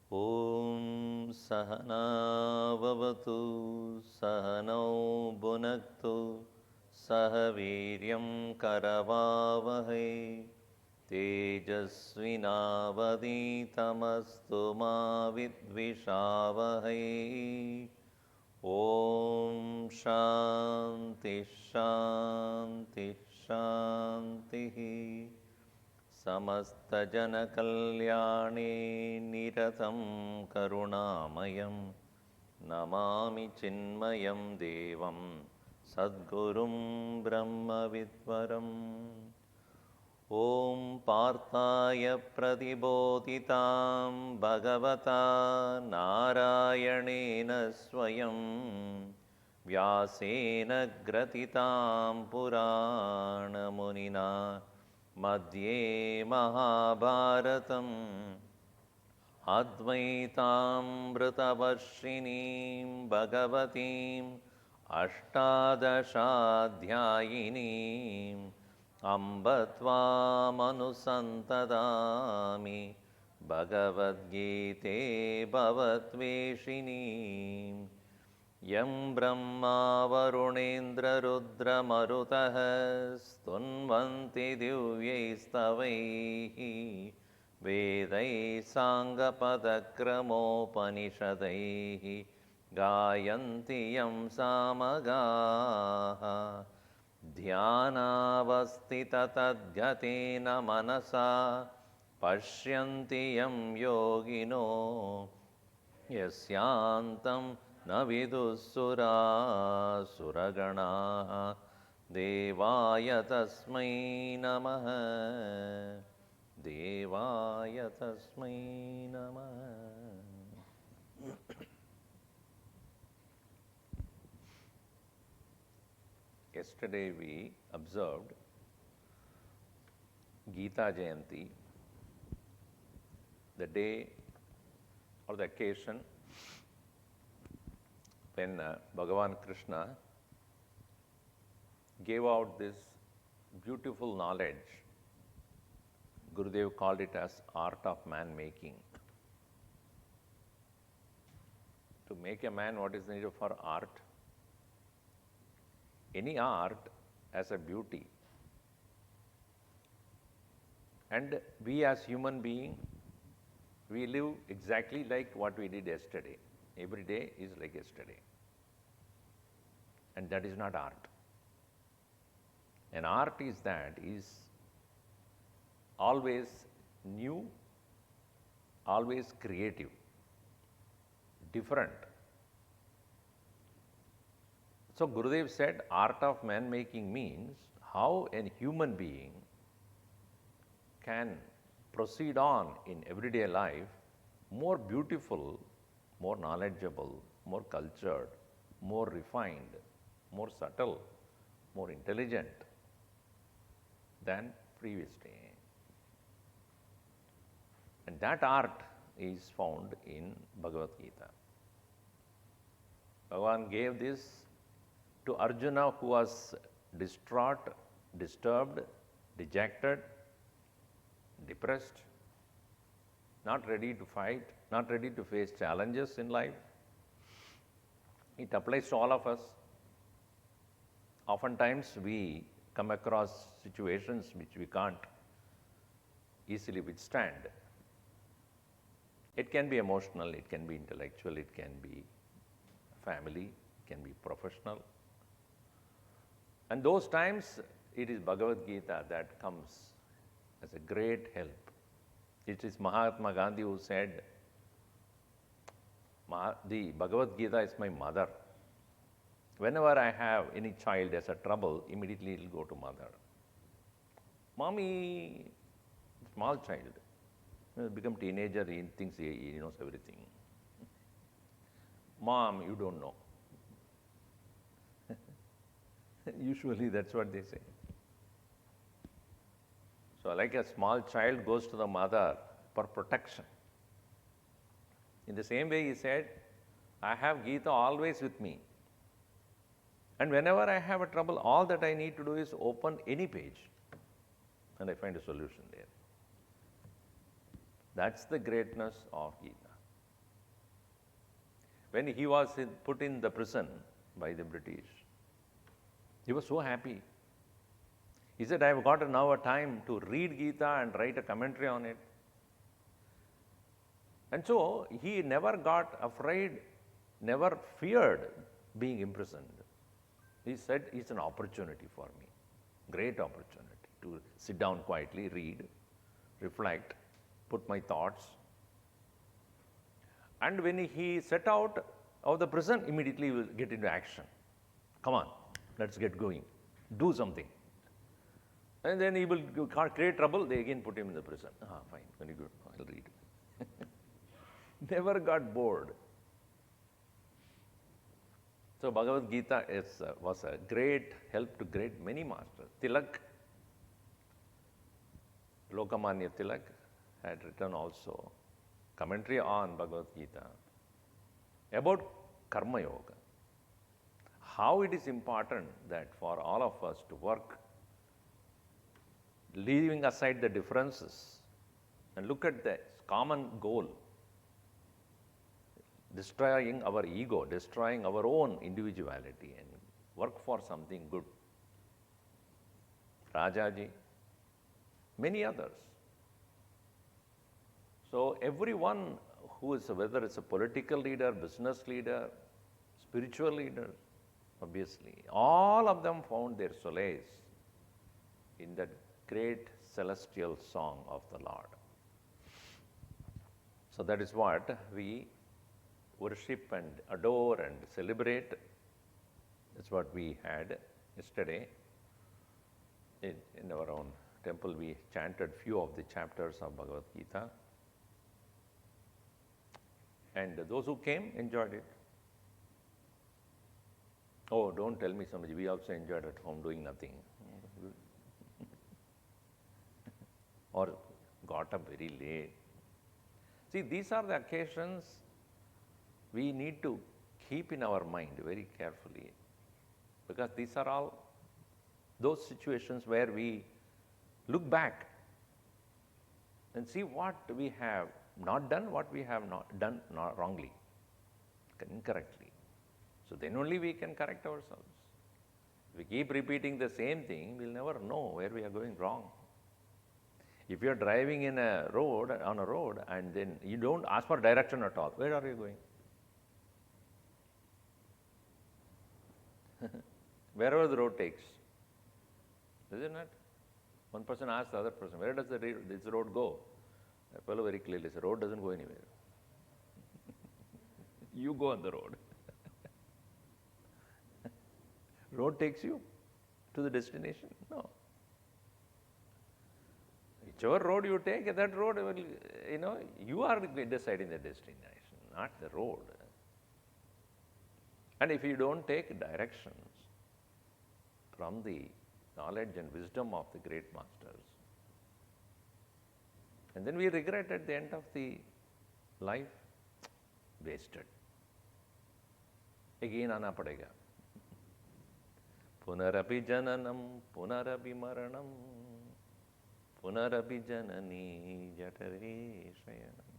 Om Sahana Vavatu Sahanau Bhunaktu Sahaviryam Karavavahai Tejasvinavaditamastu ma vidvishavahai. Om Shanti Shanti Shanti. समस्तजनकल्याणे निरतं करुणामयं Namami चिन्मयं देवं सद्गुरुं ब्रह्मविद्वरम् ॐ पार्थाय प्रतिबोधितां भगवता नारायणेन स्वयं व्यासेन ग्रथितां पुराणमुनिना मध्ये महाभारतम् अद्वैतामृतवर्षिणीं भगवतीम् अष्टादशाध्यायिनीम् अम्ब त्वामनुसन्तदामि भगवद्गीते भवद्वेषिणीम् यं ब्रह्मा वरुणेन्द्ररुद्रमरुतः स्तुन्वन्ति दिव्यैस्तवैः वेदैः साङ्गपदक्रमोपनिषदैः गायन्ति यं सामगाः ध्यानावस्थिततद्गतेन मनसा पश्यन्ति यं योगिनो यस्यान्तं न विदुःसुरासुरगणाः देवाय तस्मै नमः देवाय तस्मै नमः. Yesterday we observed Gita Jayanti, the day or the occasion when Bhagavan Krishna gave out this beautiful knowledge. Gurudev called it as art of man making. To make a man, what is needed for art? Any art has a beauty. And we as human beings, we live exactly like what we did yesterday. Every day is like yesterday. And that is not art. An art is always new, always creative, different. So Gurudev said art of man making means how a human being can proceed on in everyday life more beautiful, more knowledgeable, more cultured, more refined, more subtle, more intelligent than previous day. And that art is found in Bhagavad Gita. Bhagavan gave this to Arjuna, who was distraught, disturbed, dejected, depressed, not ready to fight, not ready to face challenges in life. It applies to all of us. Oftentimes we come across situations which we can't easily withstand. It can be emotional, it can be intellectual, it can be family, it can be professional. And those times it is Bhagavad Gita that comes as a great help. It is Mahatma Gandhi who said, the Bhagavad Gita is my mother. Whenever I have any child as a trouble, immediately it will go to mother. Mommy, small child, become teenager, he thinks he knows everything. Mom, you don't know. Usually that's what they say. So like a small child goes to the mother for protection. In the same way he said, I have Gita always with me. And whenever I have a trouble, all that I need to do is open any page and I find a solution there. That's the greatness of Gita. When he was put in the prison by the British, he was so happy. He said, I have got now a time to read Gita and write a commentary on it. And so he never got afraid, never feared being imprisoned. He said, it's an opportunity for me, great opportunity to sit down quietly, read, reflect, put my thoughts. And when he set out of the prison, immediately he will get into action. Come on, let's get going, do something. And then he will create trouble, they again put him in the prison. Fine, very good, I'll read. Never got bored. So Bhagavad Gita was a great help to great many masters. Tilak, Lokamanya Tilak had written also commentary on Bhagavad Gita about Karma Yoga. How it is important that for all of us to work, leaving aside the differences and look at the common goal, destroying our ego, destroying our own individuality and work for something good. Rajaji, many others. So everyone who is, whether it's a political leader, business leader, spiritual leader, obviously, all of them found their solace in that great celestial song of the Lord. So that is what we worship and adore and celebrate. That's what we had yesterday. In our own temple, we chanted few of the chapters of Bhagavad Gita. And those who came enjoyed it. Oh, don't tell me somebody, we also enjoyed at home doing nothing. Or got up very late. See, these are the occasions we need to keep in our mind very carefully, because these are all those situations where we look back and see what we have not done, what we have not done wrongly, incorrectly. So then only we can correct ourselves. If we keep repeating the same thing, we'll never know where we are going wrong. If you are driving on a road, and then you don't ask for direction at all, where are you going? Wherever the road takes, isn't it? One person asks the other person, where does this road go? The fellow very clearly says, the road doesn't go anywhere. You go on the road. Road takes you to the destination? No. Whichever road you take, that road will, you are deciding the destination, not the road. And if you don't take directions from the knowledge and wisdom of the great masters, and then we regret at the end of the life, wasted. Again ana padega. Punarapi jananam, punarapi maranam, punarapi janani jatare shayanam.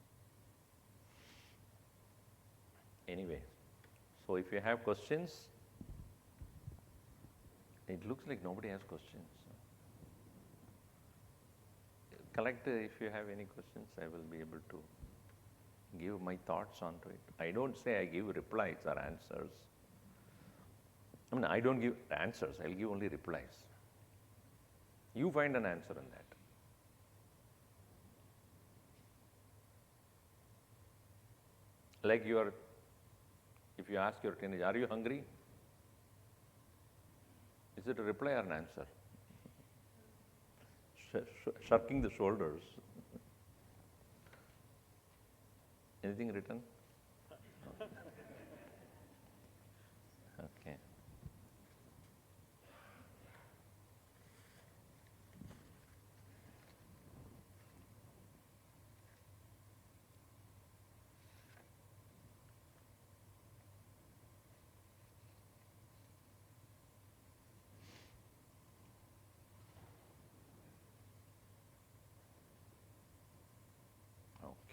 Anyway, so if you have questions, it looks like nobody has questions. Collect if you have any questions, I will be able to give my thoughts onto it. I don't say I give replies or answers. I don't give answers, I'll give only replies. You find an answer in that. Like if you ask your teenager, are you hungry? Is it a reply or an answer? Shrugging the shoulders. Anything written? Okay.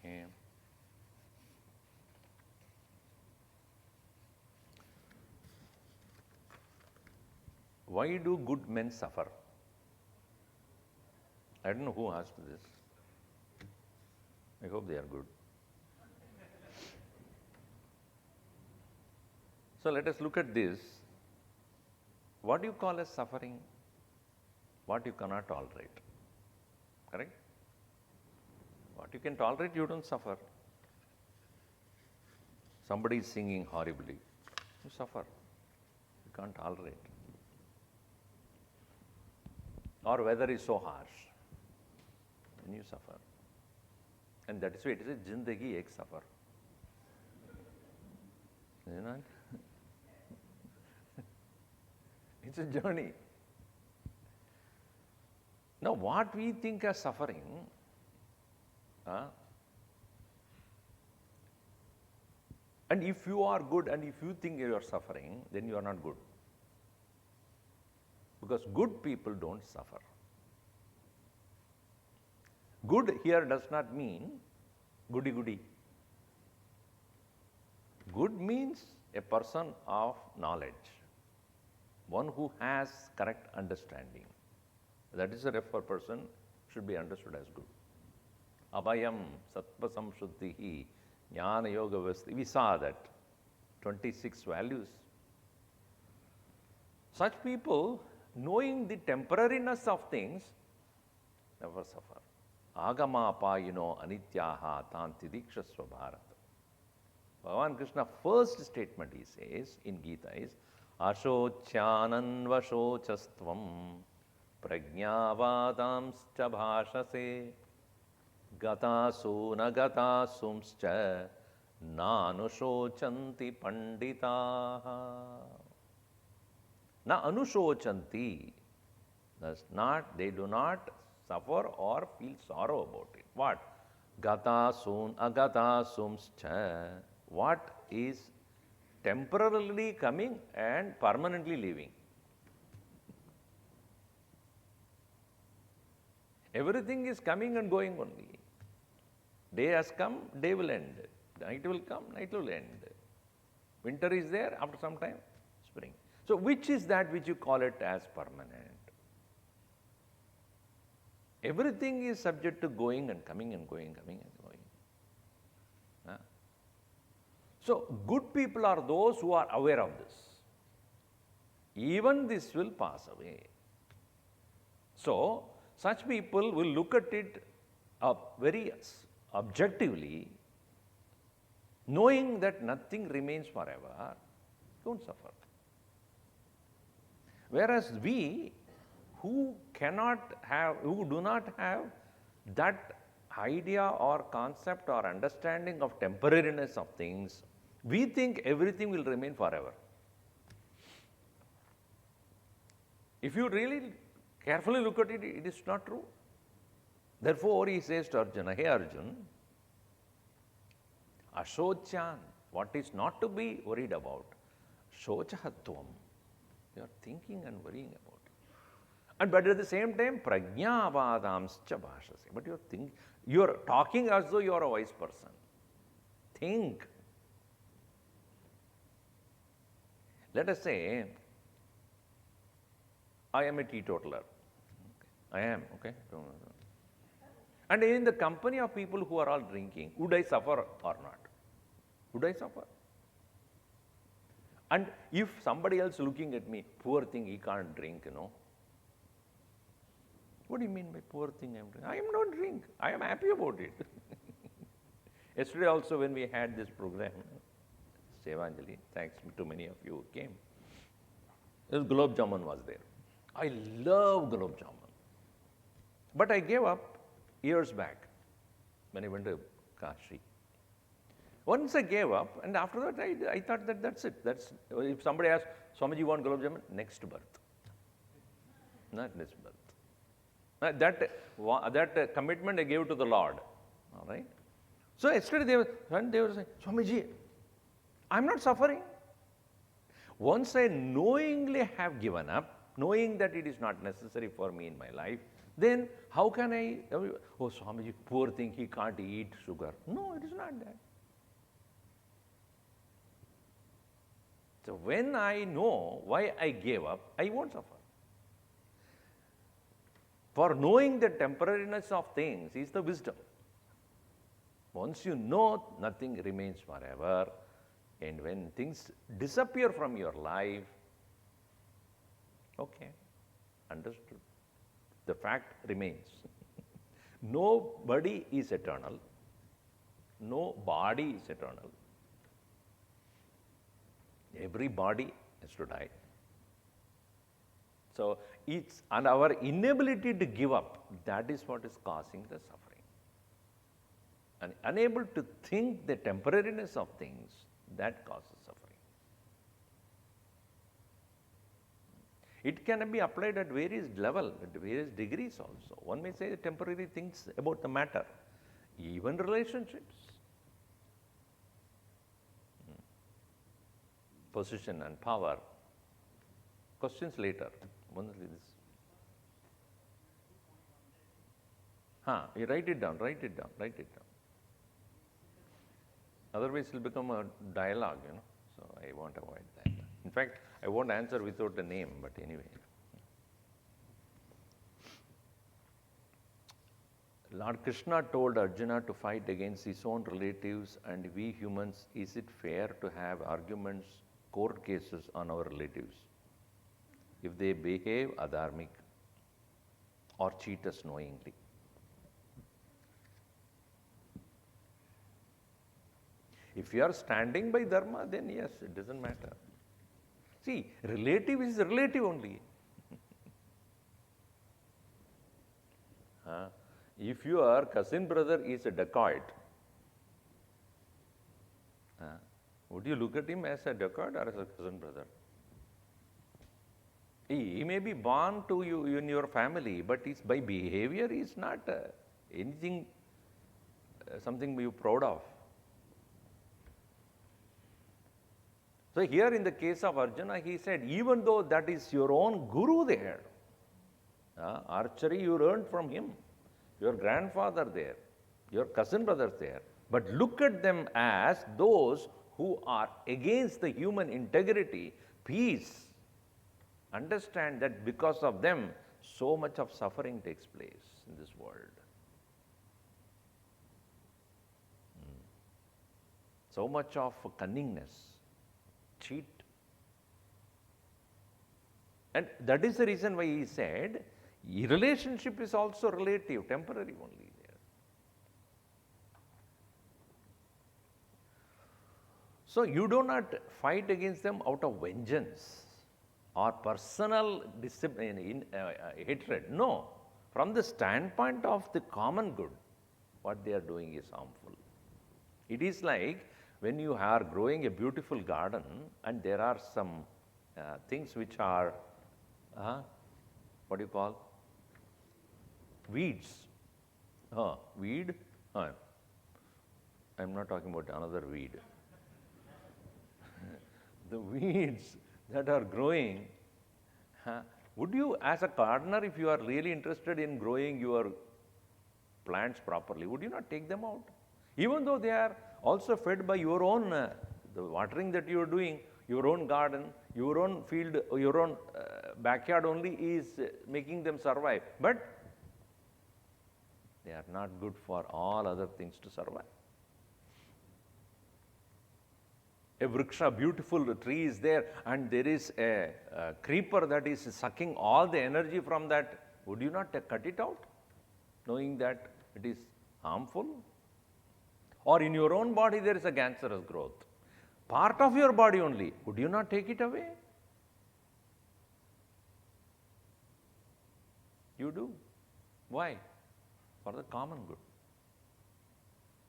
Okay. Why do good men suffer? I don't know who asked this. I hope they are good. So let us look at this. What do you call as suffering? What you cannot tolerate. Correct? What you can tolerate, you don't suffer. Somebody is singing horribly. You suffer. You can't tolerate. Or weather is so harsh. Then you suffer. And that is why it is a Jindagi ek safar. Is it not? It's a journey. Now, what we think as suffering, and if you are good and if you think you are suffering, then you are not good. Because good people don't suffer. Good here does not mean goody-goody. Good means a person of knowledge, one who has correct understanding. That is a refer person should be understood as good. Abhayam, Sattva Samshuddhihi, Jnana Yoga Vasti. We saw that 26 values. Such people, knowing the temporariness of things, never suffer. Agama payino anityaha tanti dikshasva bharata. Bhagavan Krishna first statement he says in Gita is Ashocyananvashocastvam prajnavadamscha bhashase gatasu nagatasumscha nanushocanti panditaha. Na anushocanti. They do not suffer or feel sorrow about it. What? Gatasun agatasumscha. What is temporarily coming and permanently leaving. Everything is coming and going only. Day has come, day will end. Night will come, night will end. Winter is there, after some time, spring. So which is that which you call it as permanent? Everything is subject to going and coming and going, coming and going. So good people are those who are aware of this. Even this will pass away. So such people will look at it very objectively, knowing that nothing remains forever, don't suffer. Whereas we who do not have that idea or concept or understanding of temporariness of things, we think everything will remain forever. If you really carefully look at it, it is not true. Therefore, he says to Arjuna, hey Arjuna, Ashocyan, what is not to be worried about, Shochahatvam, you are thinking and worrying about it. But at the same time, Prajnavadamscha bhashase. But you are talking as though you are a wise person. Think. Let us say, I am a teetotaler. I am, okay? And in the company of people who are all drinking, would I suffer or not? Would I suffer? And if somebody else looking at me, poor thing, he can't drink, What do you mean by poor thing I am doing? I am not drink. I am happy about it. Yesterday also when we had this program, Sevanjali, thanks to many of you who came, this gulab jamun was there. I love gulab jamun. But I gave up years back when I went to Kashi. Once I gave up, and after that I thought that that's it. If somebody asks, Swamiji, you want gulab jamun? Next birth. Not this birth. That commitment I gave to the Lord. All right? So yesterday they were saying, Swamiji, I'm not suffering. Once I knowingly have given up, knowing that it is not necessary for me in my life, then how can I, oh Swamiji, poor thing, he can't eat sugar. No, it is not that. So when I know why I gave up, I won't suffer. For knowing the temporariness of things is the wisdom. Once you know, nothing remains forever. And when things disappear from your life, okay, understood. The fact remains. Nobody is eternal. No body is eternal. Every body has to die. So it's and our inability to give up, that is what is causing the suffering. And unable to think the temporariness of things, that causes suffering. It can be applied at various levels, at various degrees also. One may say temporary things about the matter, even relationships, position and power. Questions later. Only this. You write it down, write it down, write it down. Otherwise, it will become a dialogue, so I won't avoid that. In fact, I won't answer without a name, but anyway. Lord Krishna told Arjuna to fight against his own relatives, and we humans, is it fair to have arguments, court cases on our relatives if they behave adharmic or cheat us knowingly? If you are standing by dharma, then yes, it doesn't matter. See, relative is relative only. If your cousin brother is a dacoit, would you look at him as a dacoit or as a cousin brother? He may be born to you in your family, but by behavior he is not anything, something you're proud of. So here in the case of Arjuna, he said, even though that is your own guru there, archery you learned from him, your grandfather there, your cousin brothers there, but look at them as those who are against the human integrity, peace. Understand that because of them, so much of suffering takes place in this world. So much of cunningness, cheat. And that is the reason why he said, relationship is also relative, temporary only there. So you do not fight against them out of vengeance or personal hatred. No. From the standpoint of the common good, what they are doing is harmful. It is like when you are growing a beautiful garden and there are some things which are, what do you call? Weeds. Weed? I'm not talking about another weed. The weeds that are growing, would you, as a gardener, if you are really interested in growing your plants properly, would you not take them out? Even though they are also fed by your own, the watering that you are doing, your own garden, your own field, your own backyard only is making them survive. But they are not good for all other things to survive. A vriksha, beautiful tree is there, and there is a creeper that is sucking all the energy from that would you not cut it out, knowing that it is harmful? Or in your own body there is a cancerous growth, part of your body only, would you not take it away? You do. Why? For the common good.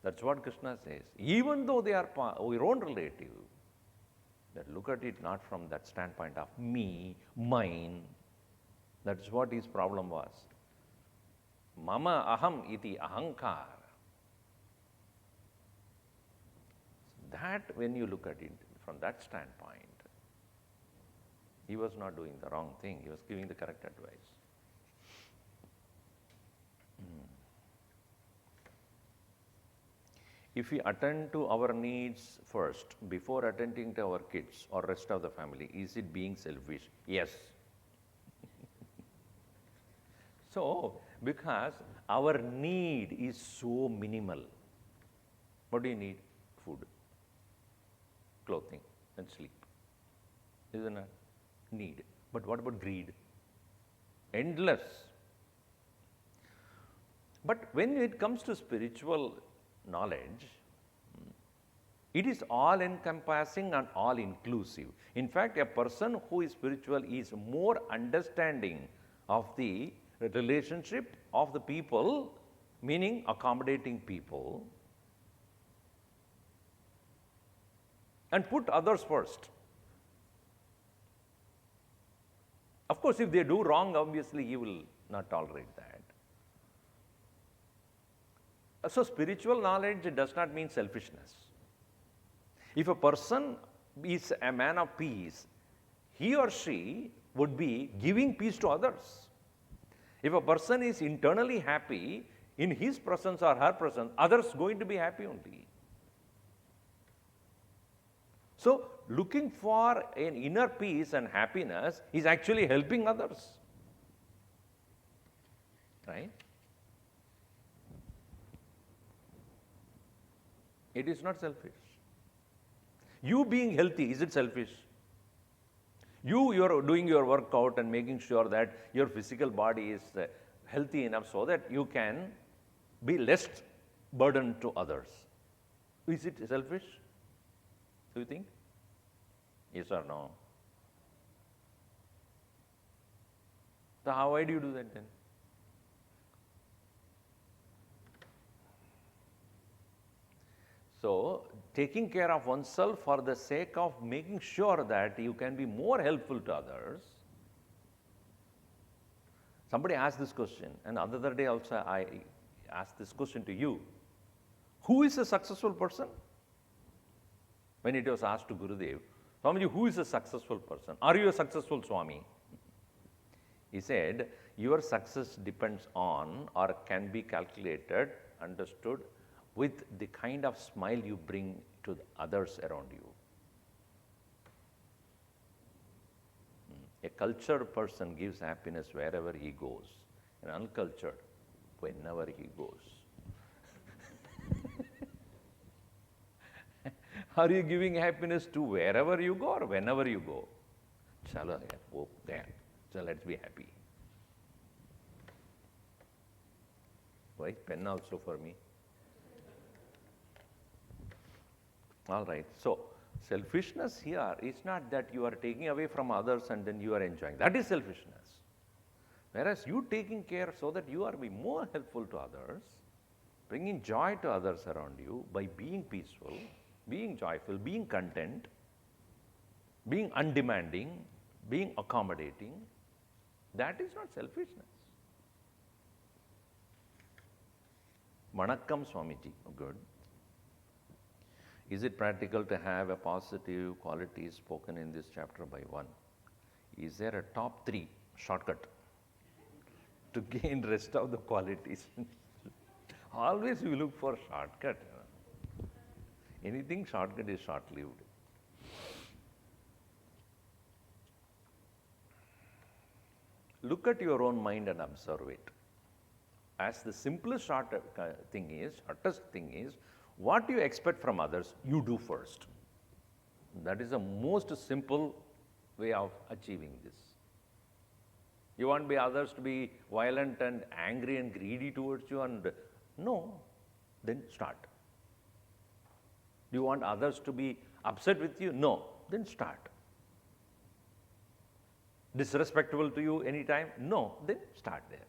That's what Krishna says. Even though they are your own relative, that look at it not from that standpoint of me, mine. That's what his problem was. Mama aham iti ahankar. That when you look at it from that standpoint, he was not doing the wrong thing. He was giving the correct advice. If we attend to our needs first before attending to our kids or rest of the family, is it being selfish? Yes. So, because our need is so minimal. What do you need? Food, clothing, and sleep. Isn't it? Need. But what about greed? Endless. But when it comes to spiritual knowledge, it is all encompassing and all inclusive. In fact, a person who is spiritual is more understanding of the relationship of the people, meaning accommodating people, and put others first. Of course, if they do wrong, obviously he will not tolerate that. So spiritual knowledge does not mean selfishness. If a person is a man of peace, he or she would be giving peace to others. If a person is internally happy in his presence or her presence, others are going to be happy only. So looking for an inner peace and happiness is actually helping others. Right? It is not selfish. You being healthy, is it selfish? You are doing your workout and making sure that your physical body is healthy enough so that you can be less burden to others. Is it selfish? Do you think? Yes or no? So why do you do that then? So, taking care of oneself for the sake of making sure that you can be more helpful to others. Somebody asked this question, and the other day also I asked this question to you. Who is a successful person? When it was asked to Gurudev, Swamiji, who is a successful person? Are you a successful Swami? He said, your success depends on or can be calculated, understood, with the kind of smile you bring to the others around you. A cultured person gives happiness wherever he goes, an uncultured, whenever he goes. Are you giving happiness to wherever you go or whenever you go? Chalo, go there. So let's be happy. Right? Pen also for me. All right. So, selfishness here is not that you are taking away from others and then you are enjoying. That is selfishness. Whereas you taking care so that you are be more helpful to others, bringing joy to others around you by being peaceful, being joyful, being content, being undemanding, being accommodating, that is not selfishness. Vanakkam Swamiji. Good. Is it practical to have a positive quality spoken in this chapter by one? Is there a top 3 shortcut to gain rest of the qualities? Always we look for shortcut. Anything shortcut is short-lived. Look at your own mind and observe it. As the simplest shortest thing is, what you expect from others, you do first. That is the most simple way of achieving this. You want others to be violent and angry and greedy towards you and no, then start. Do you want others to be upset with you? No, then start. Disrespectful to you anytime? No, then start there.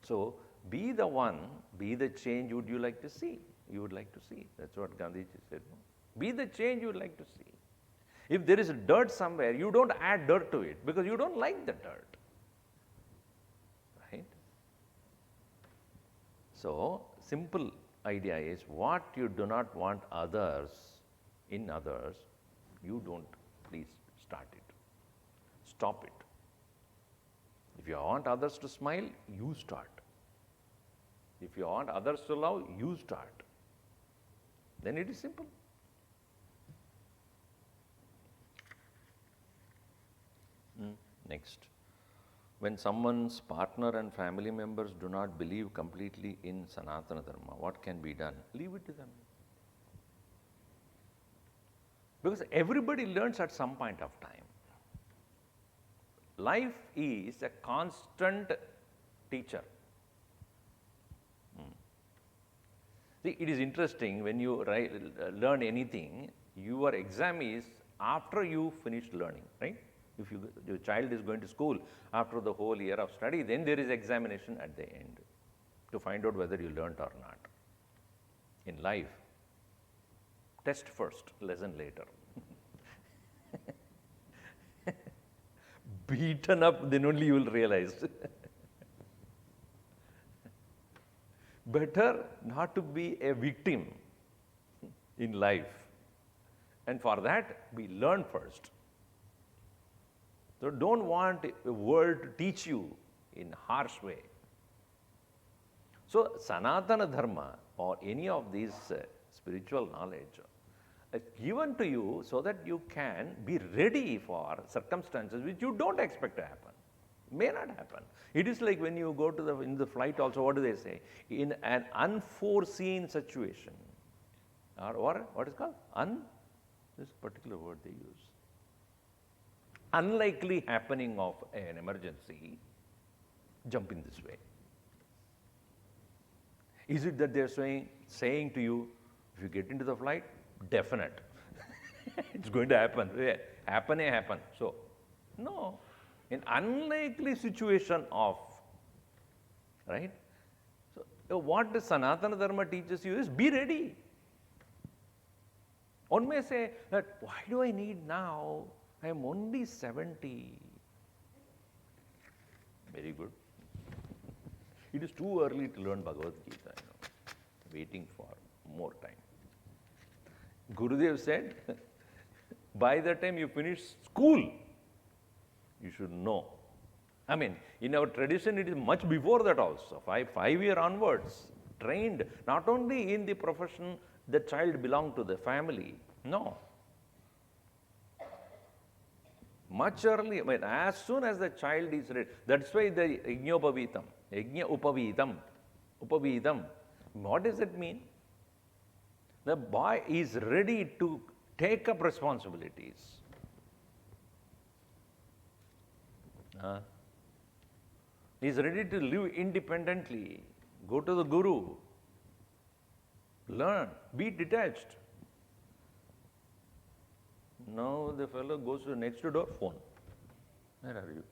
So be the one, be the change would you like to see. You would like to see. That's what Gandhiji said. No? Be the change you would like to see. If there is dirt somewhere, you don't add dirt to it because you don't like the dirt. Right? So, simple idea is what you do not want others, in others, you don't, please start it. Stop it. If you want others to smile, you start. If you want others to love, you start. Then it is simple. Next. When someone's partner and family members do not believe completely in Sanatana Dharma, what can be done? Leave it to them. Because everybody learns at some point of time. Life is a constant teacher. See, it is interesting when you learn anything, your exam is after you finish learning, right? If your child is going to school after the whole year of study, then there is examination at the end to find out whether you learnt or not. In life, test first, lesson later. Beaten up, then only you will realize. Better not to be a victim in life. And for that, we learn first. So don't want the world to teach you in harsh way. So Sanatana Dharma or any of these spiritual knowledge is given to you so that you can be ready for circumstances which you don't expect to happen. May not happen. It is like when you go to in the flight also, what do they say? In an unforeseen situation, or what is called? This particular word they use. Unlikely happening of an emergency, jump in this way. Is it that they are saying to you, if you get into the flight, definite. It's going to happen. Happen. So, no. In unlikely situation of, right? So, what the Sanatana Dharma teaches you is be ready. One may say that, why do I need now? I am only 70. Very good. It is too early to learn Bhagavad Gita, waiting for more time. Gurudev said, by the time you finish school, you should know. I mean, in our tradition, it is much before that also. 5 years onwards, trained not only in the profession the child belonged to the family. No. Much earlier, I mean, as soon as the child is ready. That's why the Yajna Upavidam. What does it mean? The boy is ready to take up responsibilities. He is ready to live independently. Go to the Guru. Learn. Be detached. Now the fellow goes to the next door, phone. Where are you?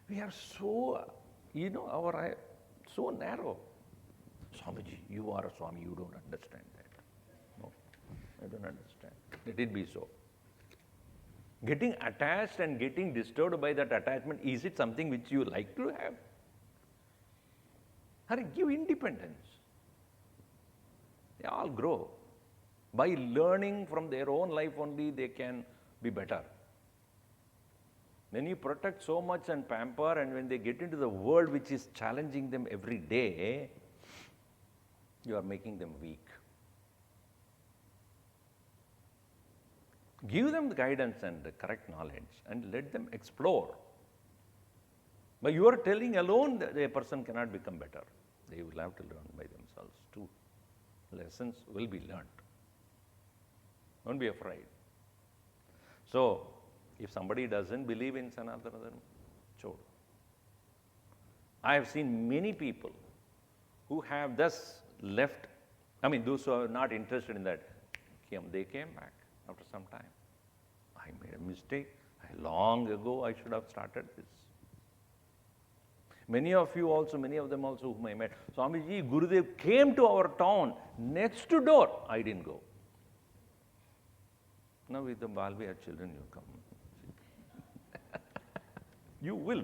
We are so, our eye so narrow. Swamiji, you are a Swami, you don't understand that. No, I don't understand. Let it be so. Getting attached and getting disturbed by that attachment, is it something which you like to have? Or give independence. They all grow. By learning from their own life only, they can be better. When you protect so much and pamper, and when they get into the world which is challenging them every day, you are making them weak. Give them the guidance and the correct knowledge and let them explore. But you are telling alone that a person cannot become better. They will have to learn by themselves too. Lessons will be learned. Don't be afraid. So, If somebody doesn't believe in Sanatana Dharma, chod. I have seen many people who have thus left, I mean, those who are not interested in that, they came back after some time. I made a mistake. Long ago, I should have started this. Many of you also, many of them also whom I met. Swamiji, Gurudev came to our town, next door. I didn't go. Now with the Balvia children, you come. You will.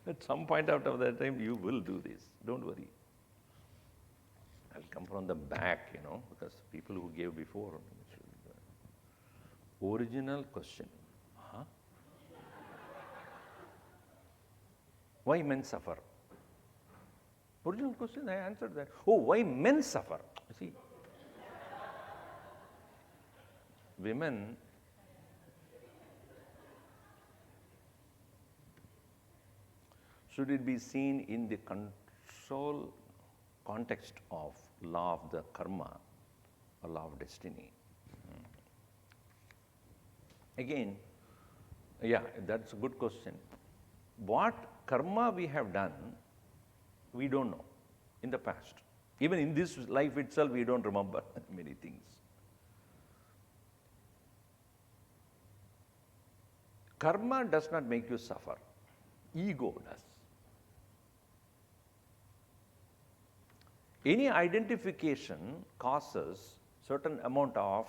At some point after that time, you will do this. Don't worry. I'll come from the back, because people who gave before. Original question. Huh? Why men suffer? Original question, I answered that. Oh, why men suffer? See, women, should it be seen in the context of law of the karma or law of destiny? Again, yeah, that's a good question. What karma we have done, we don't know in the past. Even in this life itself, we don't remember many things. Karma does not make you suffer. Ego does. Any identification causes certain amount of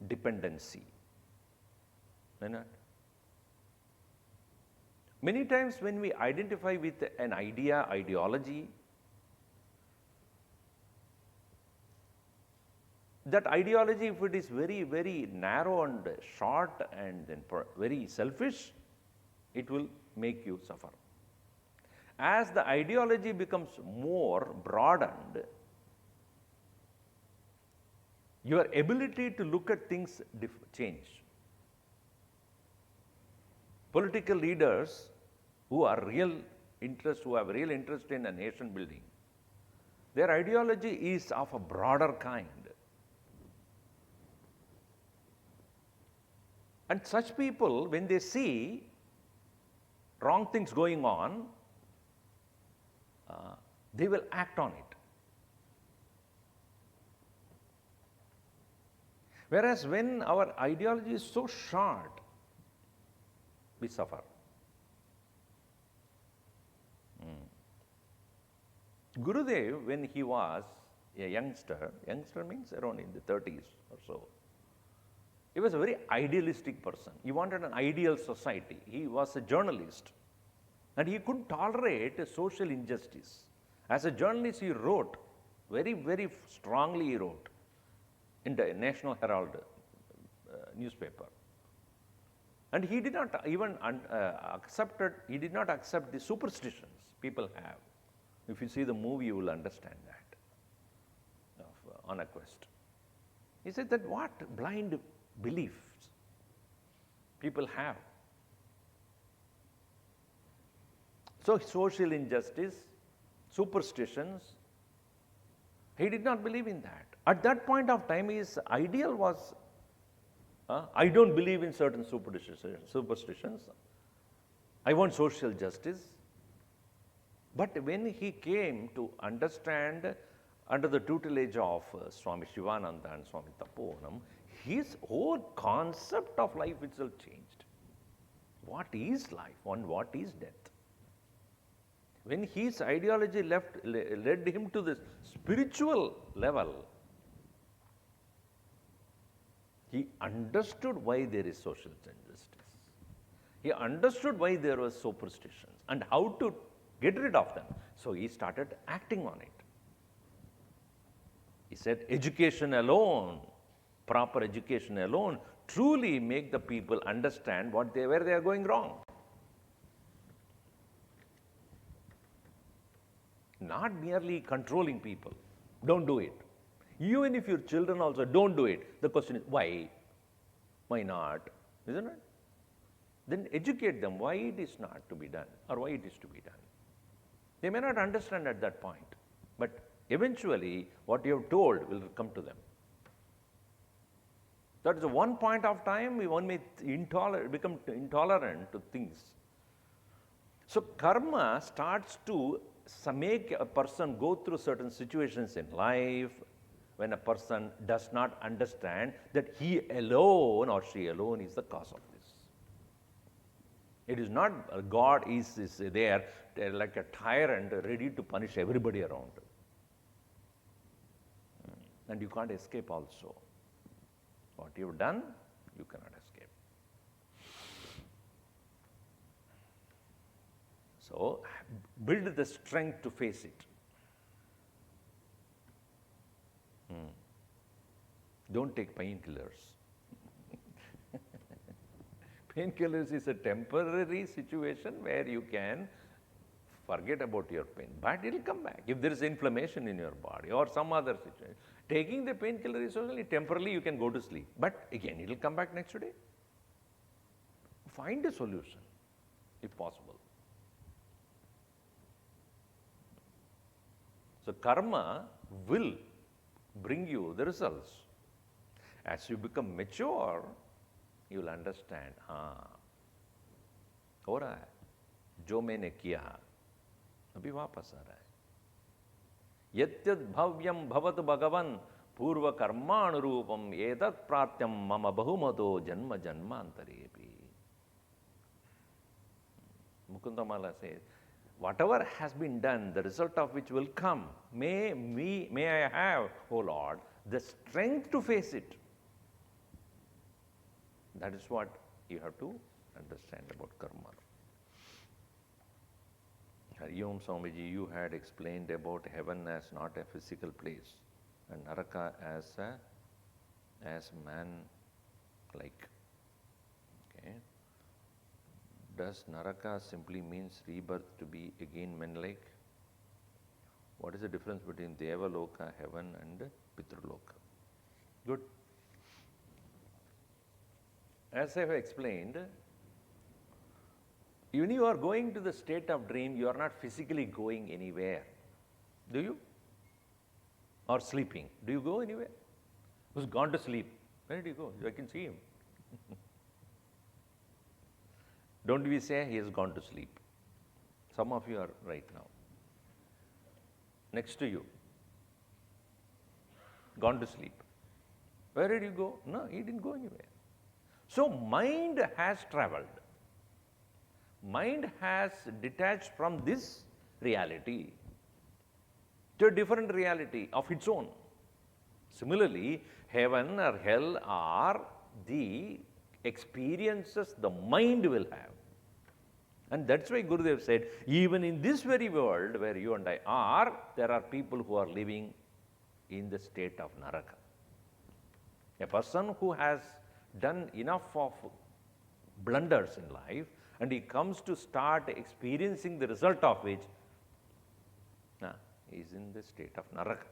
dependency. Many times when we identify with an idea, ideology, that ideology, if it is very, very narrow and short and then very selfish, it will make you suffer. As the ideology becomes more broadened, your ability to look at things change. Political leaders who have real interest in a nation building, their ideology is of a broader kind. And such people, when they see wrong things going on, they will act on it. Whereas when our ideology is so short, we suffer. Gurudev, when he was a youngster means around in the 30s or so, he was a very idealistic person. He wanted an ideal society. He was a journalist. And he couldn't tolerate social injustice. As a journalist, he wrote, very, very strongly he wrote, in the National Herald newspaper. And he did not even accept the superstitions people have. If you see the movie, you will understand that, On a Quest. He said that what blind beliefs people have. So social injustice, superstitions, he did not believe in that. At that point of time, his ideal was, I don't believe in certain superstitions. I want social justice. But when he came to understand under the tutelage of Swami Shivananda and Swami Tapovanam, his whole concept of life itself changed. What is life and what is death? When his ideology led him to this spiritual level, he understood why there is social injustice. He understood why there was superstitions and how to get rid of them. So he started acting on it. He said, education alone, proper education alone, truly make the people understand where they are going wrong. Not merely controlling people. Don't do it. Even if your children also don't do it, the question is why? Why not? Isn't it? Then educate them why it is not to be done or why it is to be done. They may not understand at that point, but eventually what you have told will come to them. That is one point of time one may become intolerant to things. So karma starts to make a person go through certain situations in life when a person does not understand that he alone or she alone is the cause of this. It is not God is there like a tyrant ready to punish everybody around. And you can't escape also. What you've done, you cannot escape. So, build the strength to face it. Don't take painkillers. Painkillers is a temporary situation where you can forget about your pain, but it will come back. If there is inflammation in your body or some other situation, taking the painkiller is only temporarily, you can go to sleep, but again it will come back next day. Find a solution if possible. So karma will bring you the results. As you become mature, you will understand, हो रहा है, जो मैंने किया अभी वापस आ रहा है। यत्यद् भव्यं भवतु भगवन् पूर्व कर्मानुरूपम एतत् प्राप्त्यं मम बहुमतो जन्म जन्मांतरेपि. Mukundamala says, whatever has been done, the result of which will come, may I have, O Lord, the strength to face it. That is what you have to understand about karma. Hari-Om Swamiji, you had explained about heaven as not a physical place and Naraka as man-like. Okay. Does Naraka simply means rebirth to be again men-like? What is the difference between Devaloka, heaven, and Pitraloka? Good. As I have explained, when you are going to the state of dream, you are not physically going anywhere. Do you? Or sleeping. Do you go anywhere? Who's gone to sleep? Where did you go? I can see him. Don't we say he has gone to sleep? Some of you are right now. Next to you. Gone to sleep. Where did you go? No, he didn't go anywhere. So mind has traveled. Mind has detached from this reality to a different reality of its own. Similarly, heaven or hell are the experiences the mind will have. And that's why Gurudev said, even in this very world where you and I are, there are people who are living in the state of Naraka. A person who has done enough of blunders in life and he comes to start experiencing the result of which he is in the state of Naraka.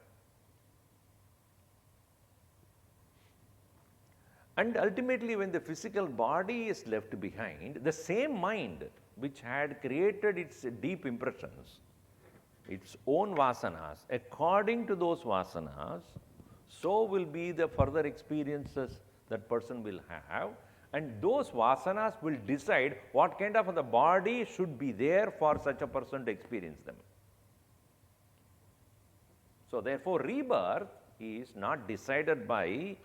And ultimately when the physical body is left behind, the same mind which had created its deep impressions, its own vasanas, according to those vasanas, so will be the further experiences that person will have, and those vasanas will decide what kind of the body should be there for such a person to experience them. So therefore, rebirth is not decided by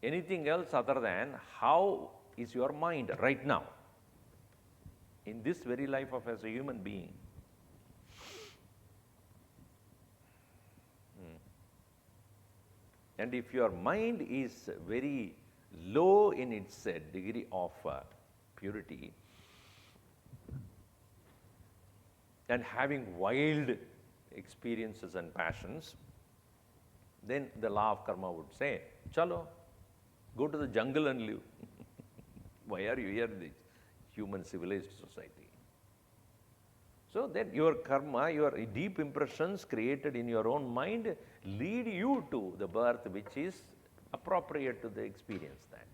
anything else other than how is your mind right now, in this very life of as a human being. And if your mind is very low in its degree of purity and having wild experiences and passions, then the law of karma would say, chalo, go to the jungle and live. Why are you here in this human civilized society? So that your karma, your deep impressions created in your own mind lead you to the birth which is appropriate to the experience that.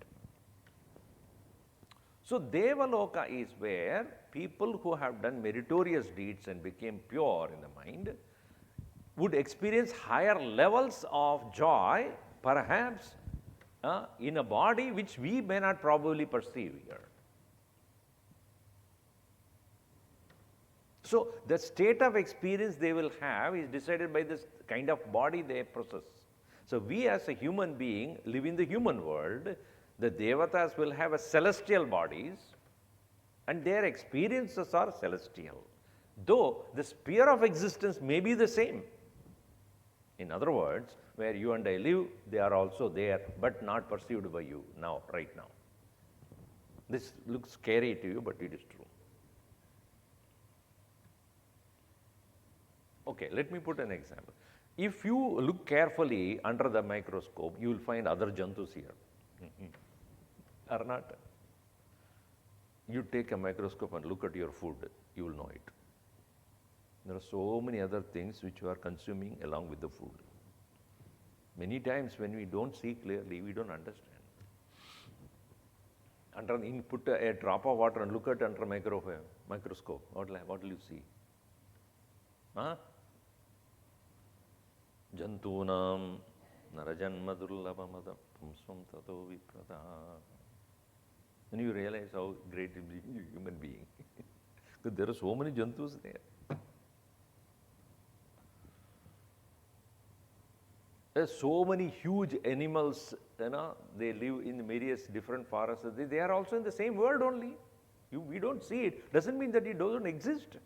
So Devaloka is where people who have done meritorious deeds and became pure in the mind would experience higher levels of joy, perhaps in a body which we may not probably perceive here. So the state of experience they will have is decided by this kind of body they possess. So we as a human being live in the human world. The devatas will have a celestial bodies and their experiences are celestial. Though the sphere of existence may be the same. In other words, where you and I live, they are also there, but not perceived by you now, right now. This looks scary to you, but it is true. Okay, let me put an example. If you look carefully under the microscope, you will find other jantus here. Or not? You take a microscope and look at your food, you will know it. There are so many other things which you are consuming along with the food. Many times when we don't see clearly, we don't understand. Put a drop of water and look at under a microscope. What will you see? Huh? Jantunam narajanma durlabhamadam pumsvam tato viprata. Then you realize how great is being a human being. Because there are so many jantus there. There are so many huge animals, they live in various different forests. They are also in the same world only. We don't see it. Doesn't mean that it doesn't exist.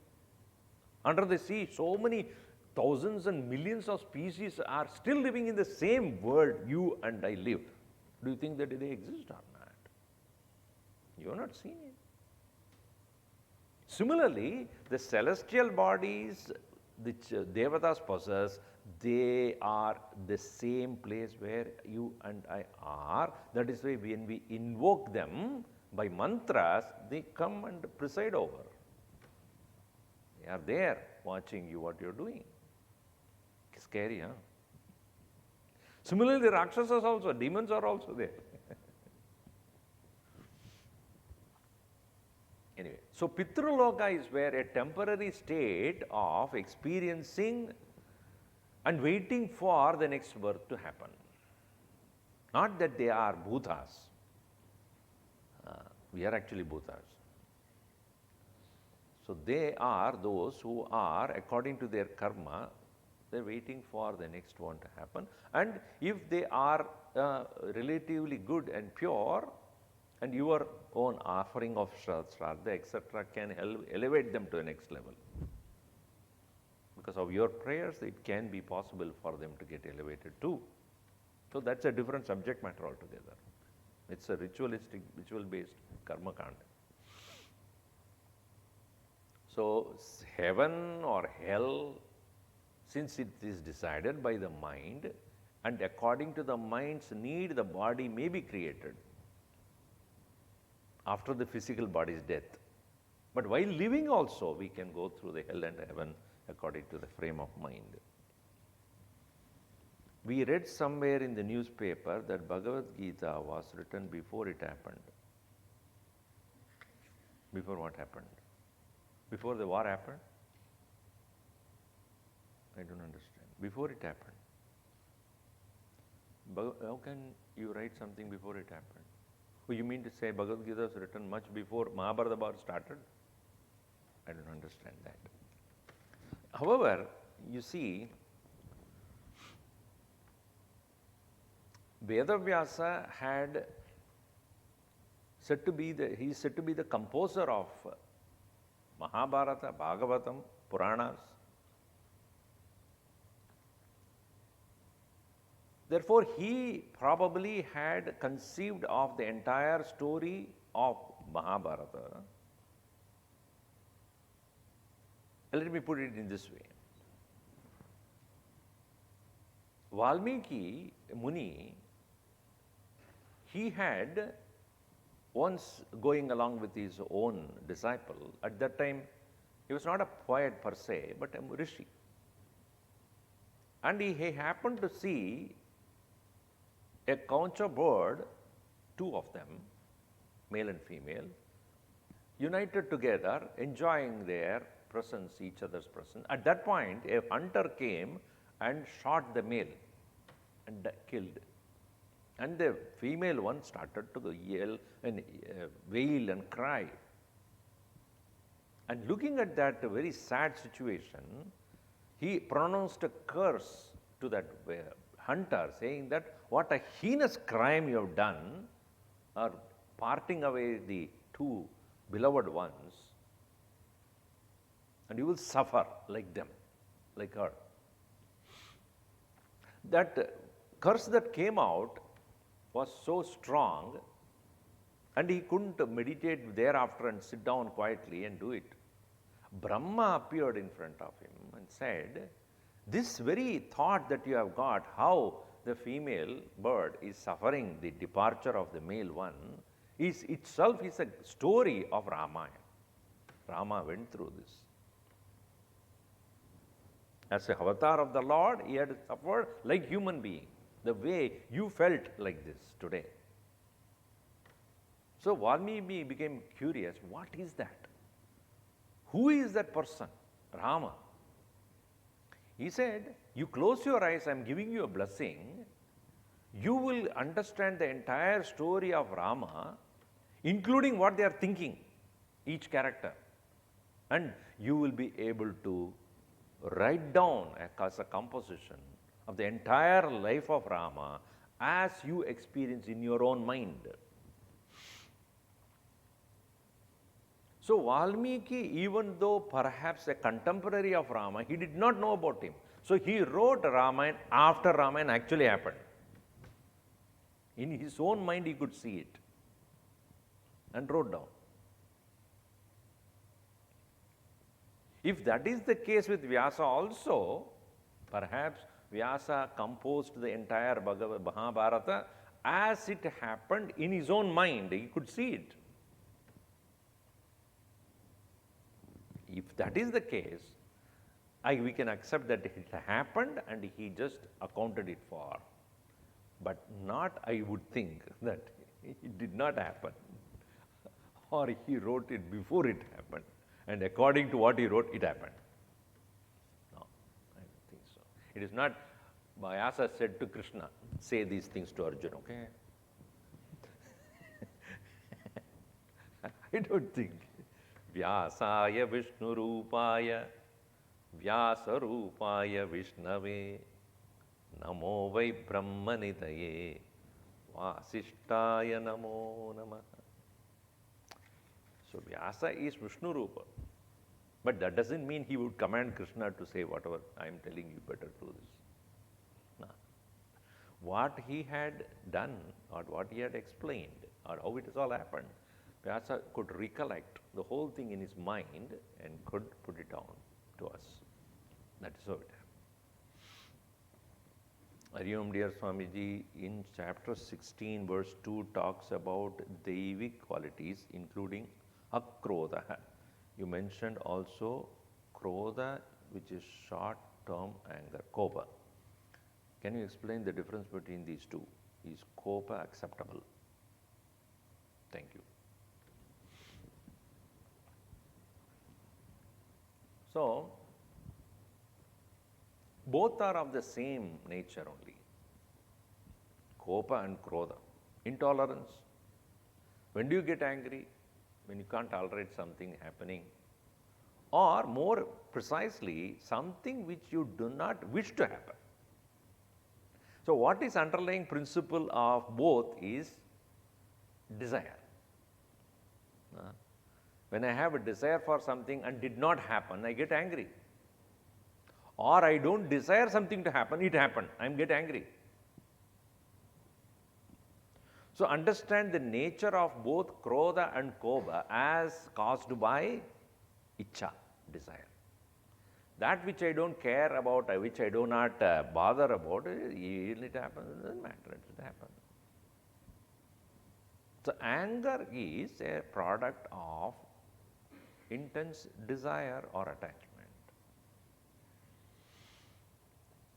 Under the sea, so many thousands and millions of species are still living in the same world you and I live. Do you think that they exist or not? You have not seen it. Similarly, the celestial bodies which devatas possess, they are the same place where you and I are. That is why when we invoke them by mantras, they come and preside over. They are there watching you what you are doing. Scary, huh? Similarly, Rakshasas also, demons are also there. Anyway, so Pitraloka is where a temporary state of experiencing and waiting for the next birth to happen. Not that they are bhutas. We are actually bhutas. So they are those who are, according to their karma, they are waiting for the next one to happen. And if they are relatively good and pure, and your own offering of Shraddha, etc., can elevate them to the next level. Because of your prayers, it can be possible for them to get elevated too. So that's a different subject matter altogether. It's a ritual-based karma kanda. So heaven or hell, since it is decided by the mind, and according to the mind's need, the body may be created after the physical body's death. But while living also, we can go through the hell and heaven according to the frame of mind. We read somewhere in the newspaper that Bhagavad Gita was written before it happened. Before what happened? Before the war happened? I don't understand. Before it happened. How can you write something before it happened? Oh, you mean to say Bhagavad Gita was written much before Mahabharata war started? I don't understand that. However, you see, Vedavyasa had he is said to be the composer of Mahabharata, Bhagavatam, Puranas. Therefore, he probably had conceived of the entire story of Mahabharata. Let me put it in this way. Valmiki Muni, he had once going along with his own disciple. At that time, he was not a poet per se, but a rishi. And he happened to see a concha bird, two of them, male and female, united together, enjoying their presence, each other's presence. At that point, a hunter came and shot the male and killed. And the female one started to yell and wail and cry. And looking at that very sad situation, he pronounced a curse to that hunter, saying that what a heinous crime you have done, or parting away the two beloved ones, and you will suffer like them, like her. That curse that came out was so strong, and he couldn't meditate thereafter and sit down quietly and do it. Brahma appeared in front of him and said, this very thought that you have got, how the female bird is suffering the departure of the male one, is itself is a story of Ramayana. Rama went through this. As a avatar of the Lord, he had suffered like human being, the way you felt like this today. So Valmiki became curious, what is that? Who is that person? Rama. He said, you close your eyes, I am giving you a blessing. You will understand the entire story of Rama, including what they are thinking, each character. And you will be able to write down as a composition of the entire life of Rama as you experience in your own mind. So Valmiki, even though perhaps a contemporary of Rama, he did not know about him. So he wrote Ramayana after Ramayana actually happened. In his own mind he could see it and wrote down. If that is the case with Vyasa also, perhaps Vyasa composed the entire Mahabharata as it happened in his own mind. He could see it. If that is the case, we can accept that it happened and he just accounted it for. But not, I would think, that it did not happen. Or he wrote it before it happened. And according to what he wrote, it happened. No, I don't think so. It is not, Vyasa said to Krishna, say these things to Arjuna, okay? I don't think. Vyasaya Vishnu Rupaya Vyasa Rupaya Vishnave Namo Vai Brahmanitaye Vasishtaya Namo Namaha. So Vyasa is Vishnu Rupa. But that doesn't mean he would command Krishna to say whatever I am telling you, better do this. No. What he had done or what he had explained or how it has all happened, Vyasa could recollect the whole thing in his mind and could put it down to us. That is how it happened. Hari Om, dear Swamiji, in chapter 16, verse 2 talks about Deivic qualities, including Akrodha. You mentioned also Krodha, which is short-term anger, Kopa. Can you explain the difference between these two? Is Kopa acceptable? Thank you. So, both are of the same nature only. Kopa and Krodha. Intolerance. When do you get angry? When you can't tolerate something happening. Or more precisely, something which you do not wish to happen. So what is underlying principle of both is desire. When I have a desire for something and did not happen, I get angry. Or I don't desire something to happen, it happened, I get angry. So understand the nature of both Krodha and Kopa as caused by Ichcha, desire. That which I don't care about, which I do not bother about, it happens, it doesn't matter, it happens. So anger is a product of intense desire or attachment.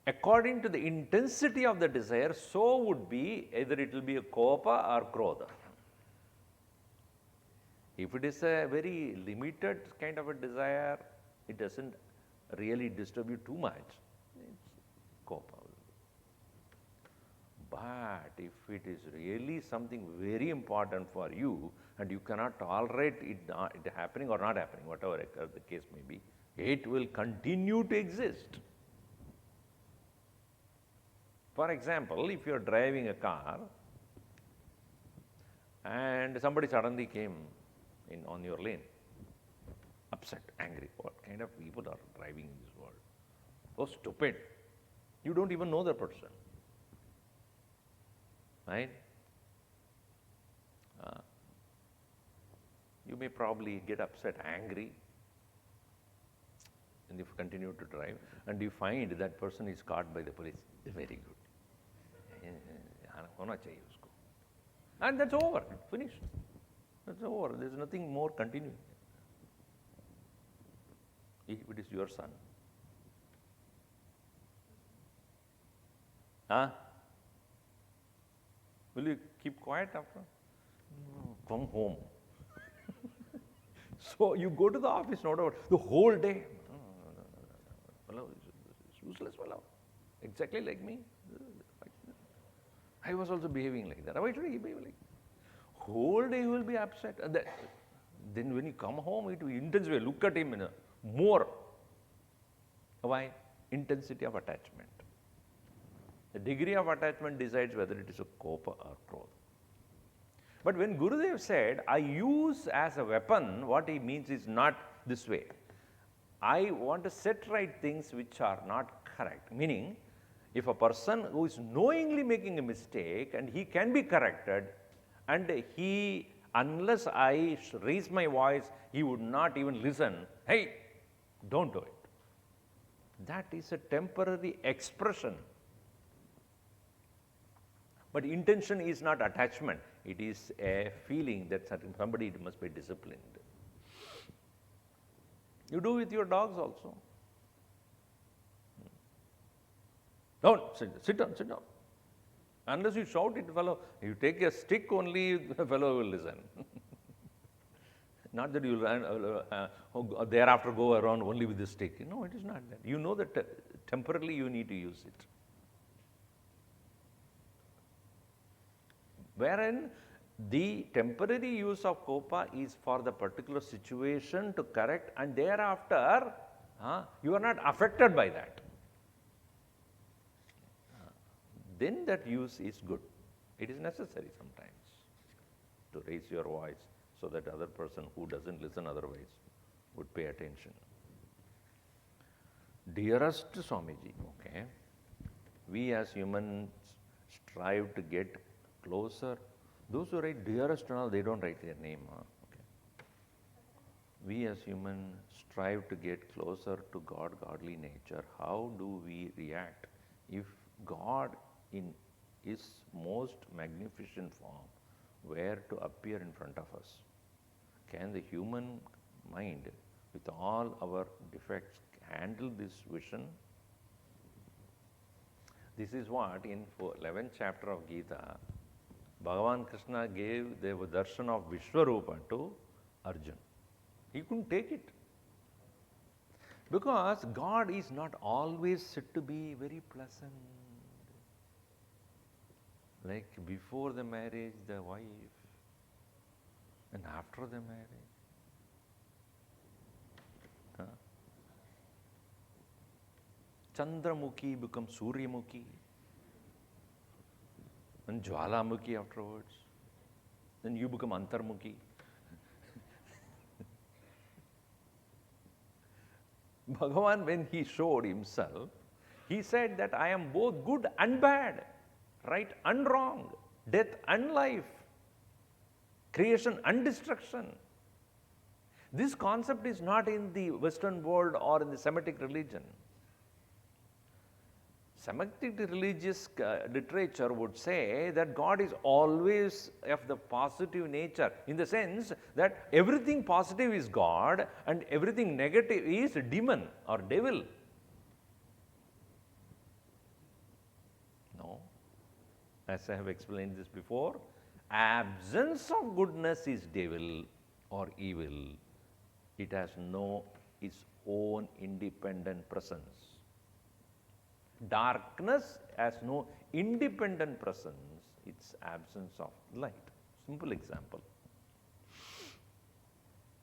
According to the intensity of the desire, so would be either it will be a Kopa or Krodha. If it is a very limited kind of a desire, it doesn't really disturb you too much, it's Kopa. But if it is really something very important for you and you cannot tolerate it happening or not happening, whatever the case may be, it will continue to exist. For example, if you are driving a car and somebody suddenly came in on your lane, upset, angry. What kind of people are driving in this world? So stupid. You don't even know the person. Right? You may probably get upset, angry, and if you continue to drive, and you find that person is caught by the police. Very good. And that's over, finished. That's over. There's nothing more continuing. If it is your son. Will you keep quiet after? No, come home. So you go to the office, no doubt, the whole day. Fellow is useless fellow. Exactly like me. I was also behaving like that. Why should he behave like that? Whole day he will be upset. And then when you come home, it will intensify. Look at him in a more. Why? Intensity of attachment. The degree of attachment decides whether it is a kopa or krodha. But when Gurudev said, I use as a weapon, what he means is not this way. I want to set right things which are not correct. Meaning, if a person who is knowingly making a mistake and he can be corrected, and he, unless I raise my voice, he would not even listen. Hey, don't do it. That is a temporary expression. But intention is not attachment. It is a feeling that somebody must be disciplined. You do with your dogs also. Don't sit down, sit down. Unless you shout it, fellow, you take a stick only, the fellow will listen. Not that you will thereafter go around only with the stick. No, it is not that. You know that temporarily you need to use it. Wherein the temporary use of kopa is for the particular situation to correct, and thereafter you are not affected by that. Then that use is good. It is necessary sometimes to raise your voice so that other person who doesn't listen otherwise would pay attention. Dearest Swamiji, okay, we as humans strive to get closer. Those who write dearest and all, they don't write their name. Okay. We as humans strive to get closer to God, godly nature. How do we react if God in His most magnificent form were to appear in front of us? Can the human mind, with all our defects, handle this vision? This is what in 11th chapter of Gita, Bhagavan Krishna gave the darshan of Vishwarupa to Arjuna. He couldn't take it. Because God is not always said to be very pleasant. Like before the marriage, the wife, and after the marriage. Chandramukhi becomes Suryamukhi. And Jwalamukhi afterwards. Then you become Antarmukhi. Bhagavan, when he showed himself, he said that I am both good and bad, right and wrong, death and life, creation and destruction. This concept is not in the Western world or in the Semitic religion. Semitic religious literature would say that God is always of the positive nature, in the sense that everything positive is God and everything negative is demon or devil. No. As I have explained this before, absence of goodness is devil or evil. It has no its own independent presence. Darkness has no independent presence, it's absence of light. Simple example.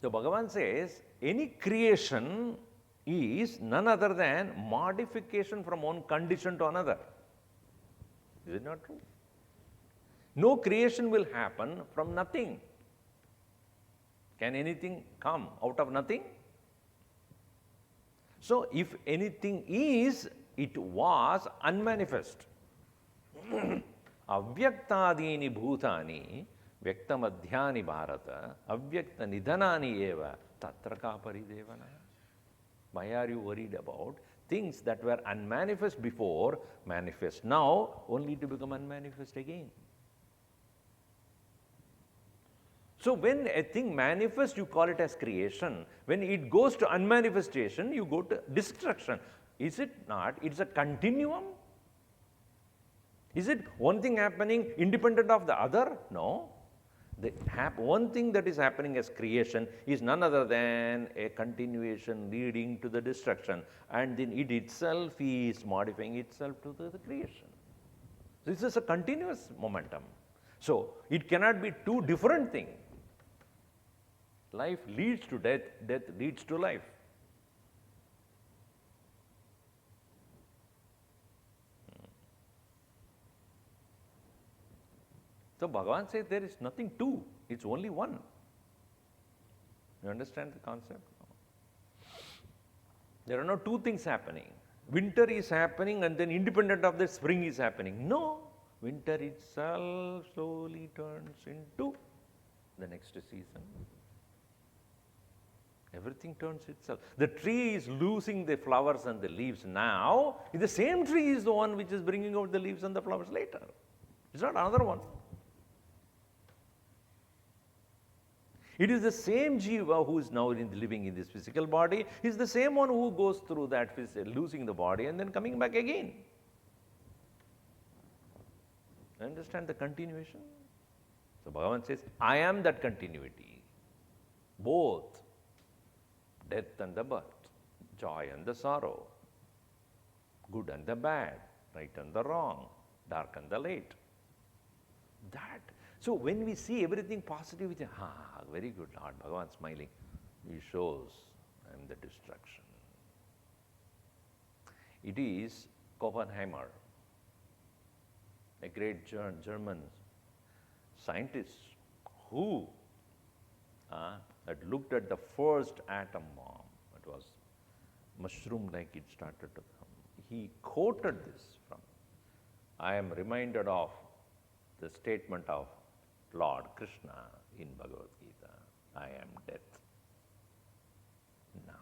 So Bhagavan says, any creation is none other than modification from one condition to another. Is it not true? No creation will happen from nothing. Can anything come out of nothing? So if anything is, it was unmanifest. Avyaktadini bhutani vyaktamadhyani bharata avyakta nidhanani eva tatraka paridevana. Why are you worried about things that were unmanifest before, manifest now, only to become unmanifest again? So when a thing manifests, you call it as creation. When it goes to unmanifestation, you go to destruction. Is it not? It's a continuum. Is it one thing happening independent of the other? No. One thing that is happening as creation is none other than a continuation leading to the destruction. And then it itself is modifying itself to the creation. This is a continuous momentum. So it cannot be two different things. Life leads to death, death leads to life. So Bhagavan says there is nothing two, it's only one. You understand the concept? There are no two things happening. Winter is happening and then independent of that spring is happening. No, winter itself slowly turns into the next season. Everything turns itself. The tree is losing the flowers and the leaves now. The same tree is the one which is bringing out the leaves and the flowers later. It's not another one. It is the same jiva who is now living in this physical body. He is the same one who goes through that losing the body and then coming back again. Understand the continuation? So Bhagavan says, I am that continuity. Both death and the birth, joy and the sorrow, good and the bad, right and the wrong, dark and the light. That. So when we see everything positive, we say, very good, Lord Bhagavan smiling. He shows I am the destruction. It is Oppenheimer, a great German scientist who had looked at the first atom bomb. It was mushroom like it started to come. He quoted this from, I am reminded of the statement of Lord Krishna in Bhagavad Gita, I am death. Now,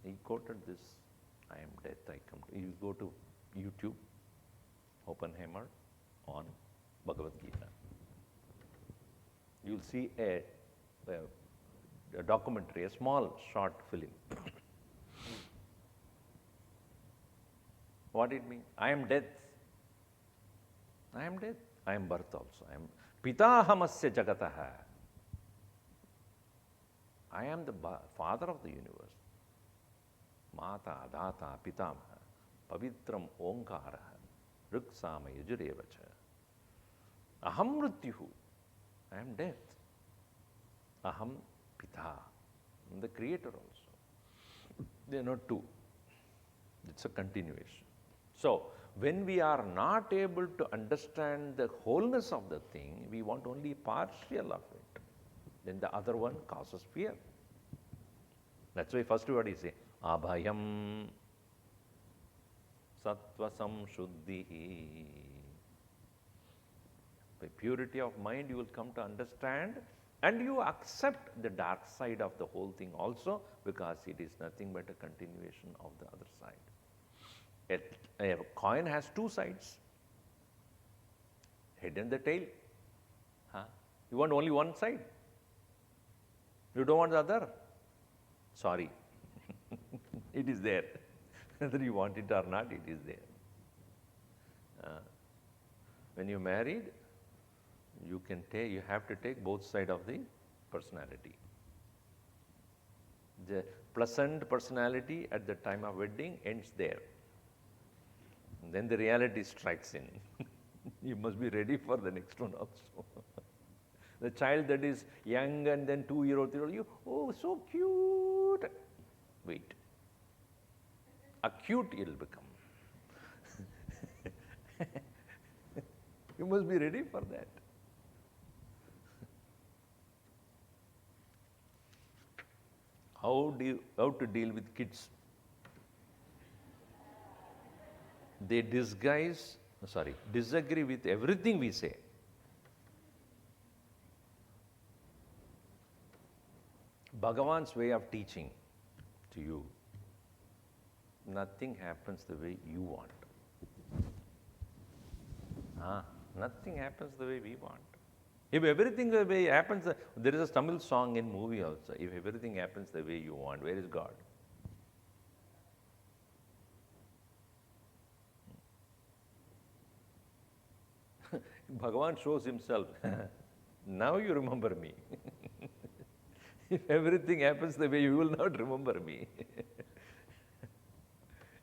he quoted this, I am death, I come to. You go to YouTube, Oppenheimer on Bhagavad Gita. You'll see a documentary, a small short film. What it means? I am death. I am death. I am birth also. I am Pitahamasya Jagataha. I am the father of the universe. Mata, Data, Pitamaha, Pavitram Omkara, Ruksama Yajurevacha. Aham Mrityuhu. I am death. Aham Pita. I am the creator also. They are not two. It's a continuation. So, when we are not able to understand the wholeness of the thing, we want only partial of it. Then the other one causes fear. That's why first word is Abhayam Sattva Samshuddhi. By purity of mind, you will come to understand and you accept the dark side of the whole thing also, because it is nothing but a continuation of the other side. A coin has two sides, head and the tail. You want only one side. You don't want the other. Sorry. It is there. Whether you want it or not, it is there. When you married, you have to take both sides of the personality. The pleasant personality at the time of wedding ends there. Then the reality strikes in. You must be ready for the next one also. The child that is young and then 2-year-old, 3-year-old, you, oh, so cute. Wait. Acute it will become. You must be ready for that. How to deal with kids? They disagree with everything we say. Bhagavan's way of teaching to you, nothing happens the way you want. Nothing happens the way we want. If everything the way happens, there is a Tamil song in movie also. If everything happens the way you want, where is God? Bhagavan shows himself. Now you remember me. If everything happens the way you will not remember me.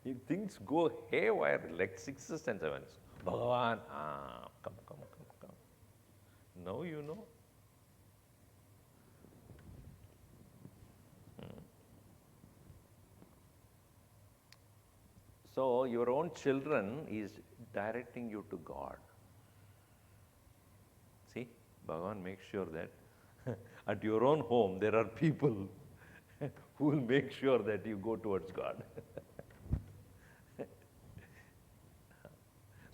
If things go haywire like 6s and 7s, Bhagavan, come. Now you know. So your own children is directing you to God. See, Bhagavan makes sure that at your own home there are people who will make sure that you go towards God.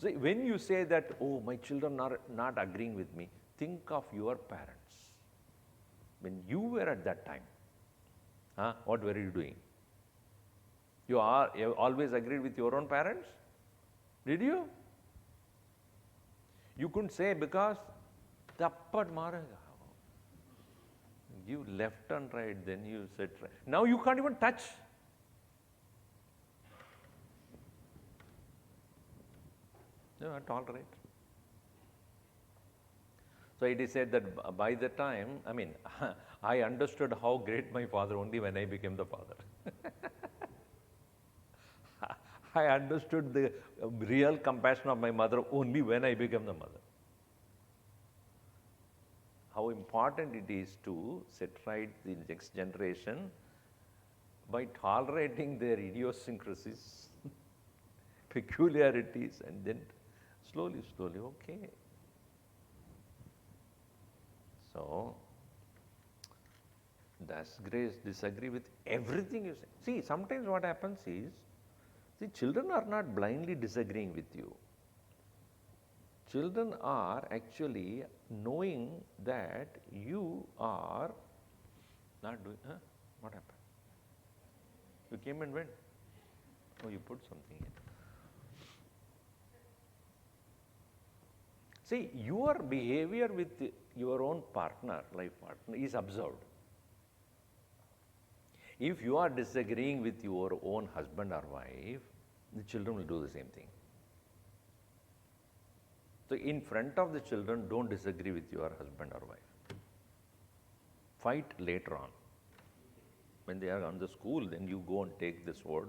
So when you say that, oh, my children are not agreeing with me, think of your parents. When you were at that time, what were you doing? You always agreed with your own parents? Did you? You couldn't say because tappad marega. You left and right, then you said right. Now you can't even touch. No, tolerate. So it is said that by the time, I understood how great my father only when I became the father. I understood the real compassion of my mother only when I became the mother. How important it is to set right the next generation by tolerating their idiosyncrasies, peculiarities, and then slowly, okay. So, does grace disagree with everything you say? See, sometimes what happens is, the children are not blindly disagreeing with you. Children are actually knowing that you are not doing, what happened? You came and went. Oh, you put something in. See, your behavior with your own partner, life partner, is observed. If you are disagreeing with your own husband or wife, the children will do the same thing. So in front of the children, don't disagree with your husband or wife. Fight later on. When they are on the school, then you go and take the sword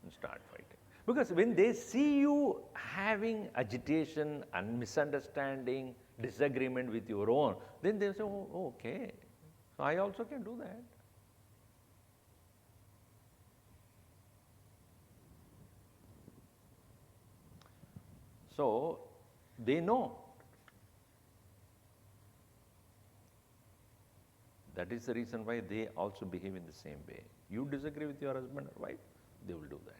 and start fighting. Because when they see you having agitation and misunderstanding, disagreement with your own, then they say, oh, okay, so I also can do that. So they know. That is the reason why they also behave in the same way. You disagree with your husband or wife, they will do that.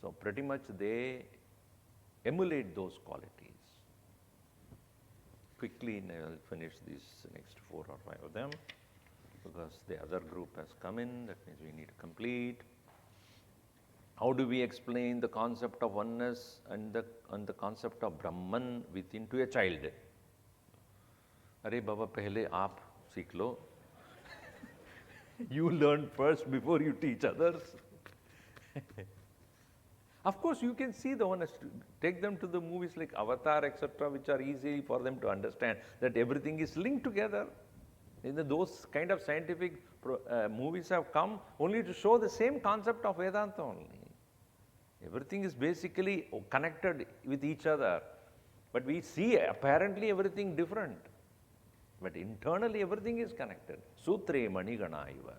So pretty much they emulate those qualities. Quickly, I will finish these next 4 or 5 of them because the other group has come in, that means we need to complete. How do we explain the concept of oneness and the concept of Brahman within to a child? Arey Baba, pehle aap seekh lo. You learn first before you teach others. Of course, you can see the oneness. Take them to the movies like Avatar, etc., which are easy for them to understand that everything is linked together. Those kind of scientific movies have come only to show the same concept of Vedanta only. Everything is basically connected with each other. But we see apparently everything different. But internally everything is connected. Sutre manigana iva.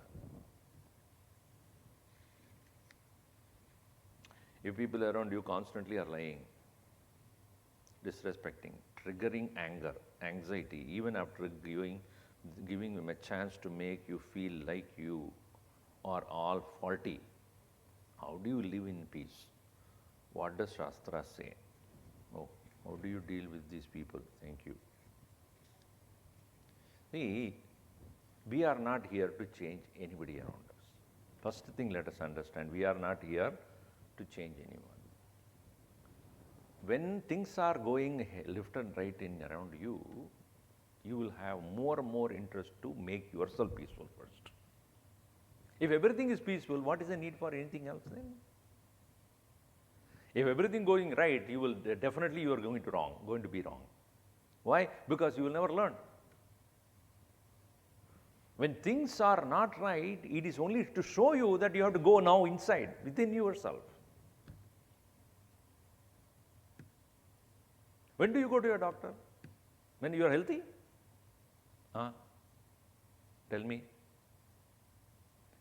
If people around you constantly are lying, disrespecting, triggering anger, anxiety, even after giving them a chance to make you feel like you are all faulty, how do you live in peace? What does Shastra say? Oh, how do you deal with these people? Thank you. See, we are not here to change anybody around us. First thing, let us understand, we are not here to change anyone. When things are going left and right in around you, you will have more and more interest to make yourself peaceful first. If everything is peaceful, what is the need for anything else then? If everything going right, you will definitely you are going to be wrong. Why? Because you will never learn. When things are not right, it is only to show you that you have to go now inside, within yourself. When do you go to your doctor? When you are healthy? Tell me.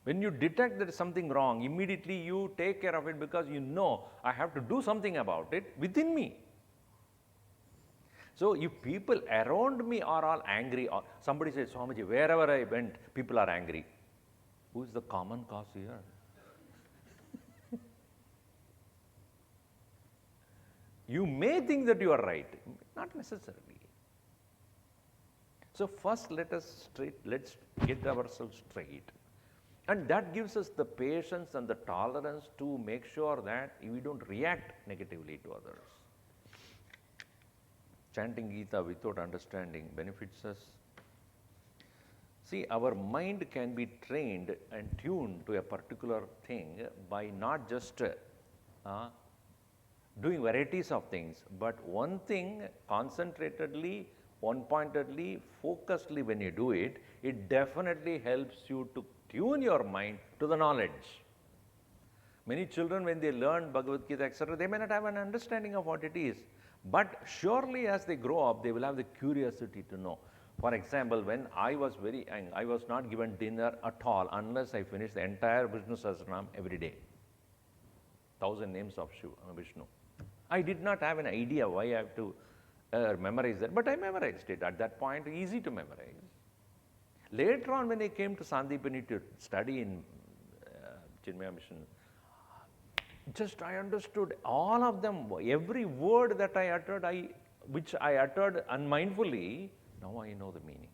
When you detect there is something wrong, immediately you take care of it because you know I have to do something about it within me. So if people around me are all angry, or somebody says, Swamiji, wherever I went, people are angry. Who is the common cause here? You may think that you are right, not necessarily. So first let's get ourselves straight. And that gives us the patience and the tolerance to make sure that we don't react negatively to others. Chanting Gita without understanding benefits us. See, our mind can be trained and tuned to a particular thing by not just doing varieties of things, but one thing concentratedly, one-pointedly, focusedly when you do it, it definitely helps you to tune your mind to the knowledge. Many children, when they learn Bhagavad Gita, etc., they may not have an understanding of what it is. But surely as they grow up, they will have the curiosity to know. For example, when I was very young, I was not given dinner at all unless I finished the entire Vishnu Sahasranam every day. 1,000 names of Vishnu. I did not have an idea why I have to memorize that, but I memorized it. At that point, easy to memorize. Later on, when I came to Sandipani to study in Chinmaya Mission, just I understood all of them. Every word that I uttered, which I uttered unmindfully, now I know the meaning.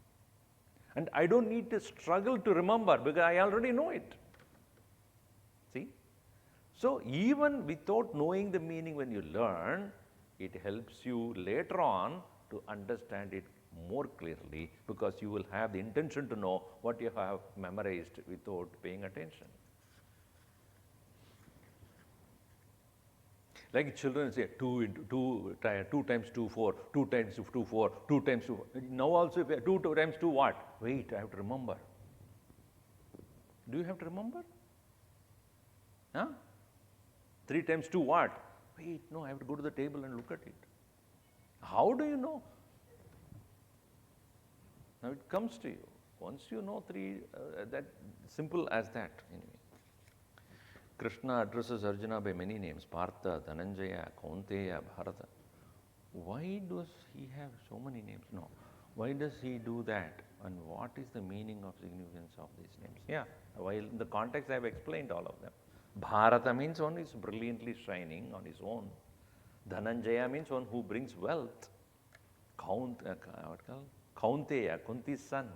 And I don't need to struggle to remember because I already know it. See? So even without knowing the meaning when you learn, it helps you later on to understand it more clearly because you will have the intention to know what you have memorized without paying attention. Like children say 2 times 2, 4, 2 times 2, 4, 2 times 2. Now also if 2 times 2 what? Wait, I have to remember. Do you have to remember? Huh? 3 times 2 what? Wait, no, I have to go to the table and look at it. How do you know? Now it comes to you. Once you know 3, that simple as that anyway. Krishna addresses Arjuna by many names, Partha, Dhananjaya, Kaunteya, Bharata. Why does he have so many names? No. Why does he do that? And what is the meaning of significance of these names? Yeah, while in the context I have explained all of them. Bharata means one who is brilliantly shining on his own. Dhananjaya means one who brings wealth. Kaunteya, Kunti's son.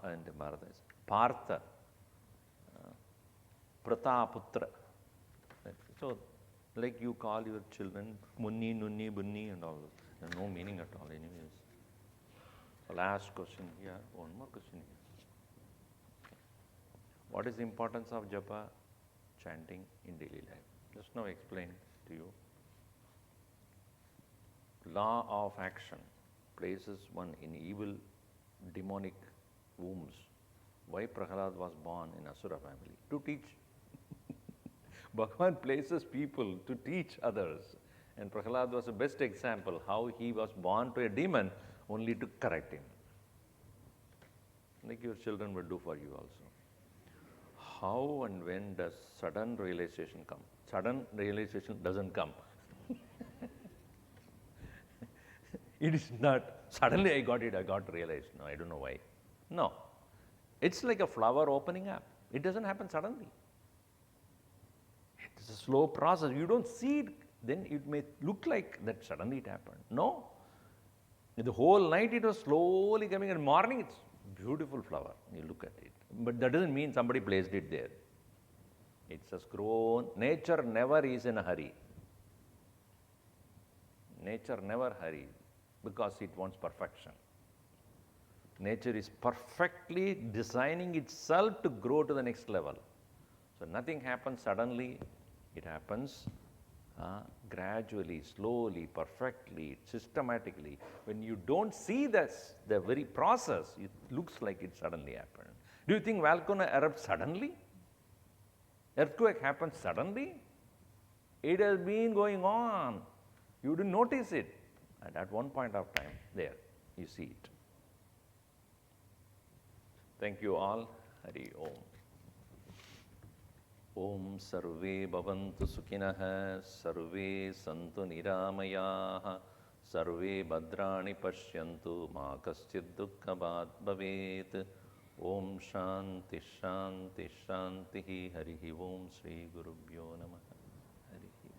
And Bharata is Partha. Prataputra. So, like you call your children Munni, Nunni, Bunni and all those. There's no meaning at all anyways. Last question here, one more question here. What is the importance of japa, chanting in daily life? Just now explain to you. Law of action places one in evil, demonic wombs. Why Prahalad was born in Asura family? To teach. Bhagavan places people to teach others. And Prahlad was the best example how he was born to a demon only to correct him. Like your children will do for you also. How and when does sudden realization come? Sudden realization doesn't come. It is not, suddenly I got realized. No, I don't know why. No. It's like a flower opening up. It doesn't happen suddenly. It's a slow process. You don't see it, then it may look like that suddenly it happened. No. The whole night it was slowly coming, and morning it's beautiful flower. You look at it. But that doesn't mean somebody placed it there. It's just grown. Nature never is in a hurry. Nature never hurries because it wants perfection. Nature is perfectly designing itself to grow to the next level. So nothing happens suddenly. It happens gradually, slowly, perfectly, systematically. When you don't see this, the very process, it looks like it suddenly happened. Do you think volcano erupts suddenly? Earthquake happens suddenly? It has been going on. You didn't notice it. And at one point of time, there, you see it. Thank you all. Hari Om. Om Sarve Bhavantu Sukhinah, Sarve Santu Niramayaha, Sarve Bhadrani Pashyantu, Ma Kaschid Dukkhabhat Bhavet. Om Shanti Shanti Shanti Harihi Om Sri Gurubhyo Namaha. Harihi.